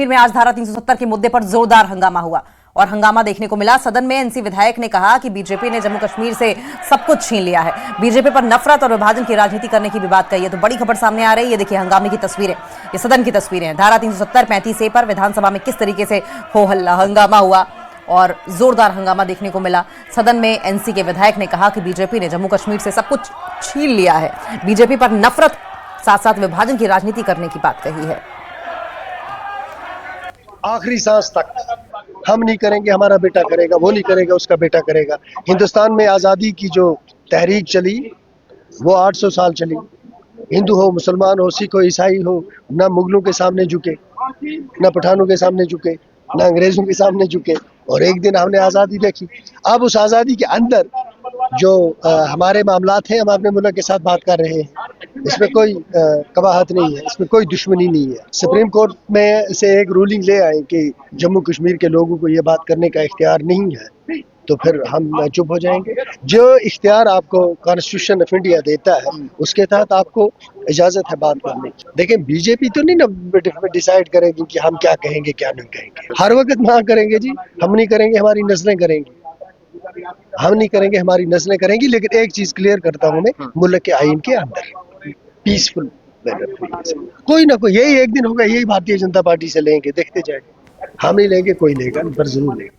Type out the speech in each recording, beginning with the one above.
में आज धारा 370 के मुद्दे पर जोरदार हंगामा हुआ और हंगामा देखने को मिला। सदन में एनसी विधायक ने कहा कि बीजेपी ने जम्मू कश्मीर से सब कुछ छीन लिया है। बीजेपी पर नफरत और विभाजन की राजनीति करने की भी बात कही है। तो बड़ी खबर सामने आ रही है। ये देखिए हंगामे की तस्वीरें, ये सदन की तस्वीरें हैं। धारा 370 35A पर विधानसभा में किस तरीके से हो हल्ला हंगामा हुआ और जोरदार हंगामा देखने को मिला। सदन में एनसी के विधायक ने कहा कि बीजेपी ने जम्मू कश्मीर से सब कुछ छीन लिया है। बीजेपी पर नफरत साथ साथ विभाजन की राजनीति करने की बात कही है। आखिरी सांस तक हम नहीं करेंगे, हमारा बेटा करेगा, वो नहीं करेगा, उसका बेटा करेगा। हिंदुस्तान में आज़ादी की जो तहरीक चली वो 800 साल चली। हिंदू हो, मुसलमान हो, सिख हो, ईसाई हो, ना मुगलों के सामने झुके, ना पठानों के सामने झुके, ना अंग्रेजों के सामने झुके और एक दिन हमने आज़ादी देखी। अब उस आज़ादी के अंदर जो हमारे मामलात हैं, हम अपने मुल्क के साथ बात कर रहे हैं। इसमें कोई कबाहत नहीं है, इसमें कोई दुश्मनी नहीं है। सुप्रीम कोर्ट में से एक रूलिंग ले आए कि जम्मू कश्मीर के लोगों को ये बात करने का इख्तियार नहीं है, तो फिर हम चुप हो जाएंगे। जो इख्तियार आपको कॉन्स्टिट्यूशन ऑफ इंडिया देता है उसके तहत आपको इजाजत है बात करने की। देखिए बीजेपी तो नहीं ना डिसाइड करेगी कि हम क्या कहेंगे क्या नहीं कहेंगे। हर वक्त वहाँ करेंगे जी, हम नहीं करेंगे, हमारी नस्लें करेंगी। हम नहीं करेंगे, हमारी नस्लें करेंगी। लेकिन एक चीज क्लियर करता हूं मैं, मुल्क के आइन के अंदर पीसफुल मैनर। कोई ना कोई यही एक दिन होगा, यही भारतीय जनता पार्टी से लेंगे, देखते जाएंगे। हम नहीं लेंगे, कोई लेगा, पर जरूर लेगा।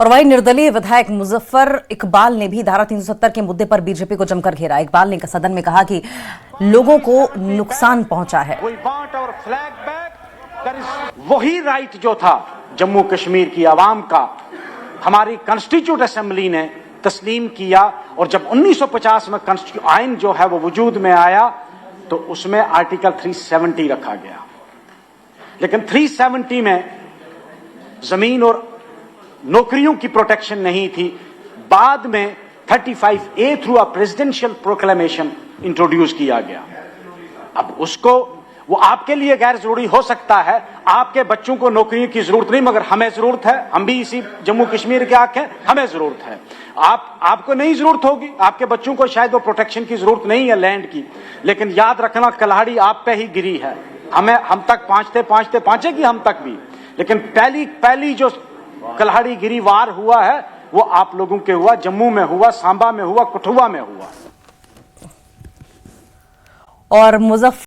और वहीं निर्दलीय विधायक मुजफ्फर इकबाल ने भी धारा 370 के मुद्दे पर बीजेपी को जमकर घेरा। इकबाल ने सदन में कहा कि लोगों को नुकसान पहुंचा है। वही राइट जो था जम्मू कश्मीर की आवाम का हमारी कॉन्स्टिट्यूट असेंबली ने तस्लीम किया और जब 1950 में आइन जो है वो वजूद में आया तो उसमें आर्टिकल 370 रखा गया। लेकिन 370 में जमीन और नौकरियों की प्रोटेक्शन नहीं थी। बाद में 35A through a presidential proclamation introduce किया गया। अब उसको वो आपके लिए गैर जरूरी हो सकता है, आपके बच्चों को नौकरियों की जरूरत नहीं, मगर हमें जरूरत है। हम भी इसी जम्मू कश्मीर के हक हैं, हमें जरूरत है। आपको नहीं जरूरत होगी, आपके बच्चों को शायद वो प्रोटेक्शन की जरूरत नहीं है लैंड की, लेकिन याद रखना कल्हाड़ी आप पे ही गिरी है। हम तक पहुंचेगी हम तक भी, लेकिन पहली जो कल्हाड़ी गिरी वार हुआ है वो आप लोगों के हुआ, जम्मू में हुआ, सांबा में हुआ, कठुआ में हुआ। और मुजफ्फर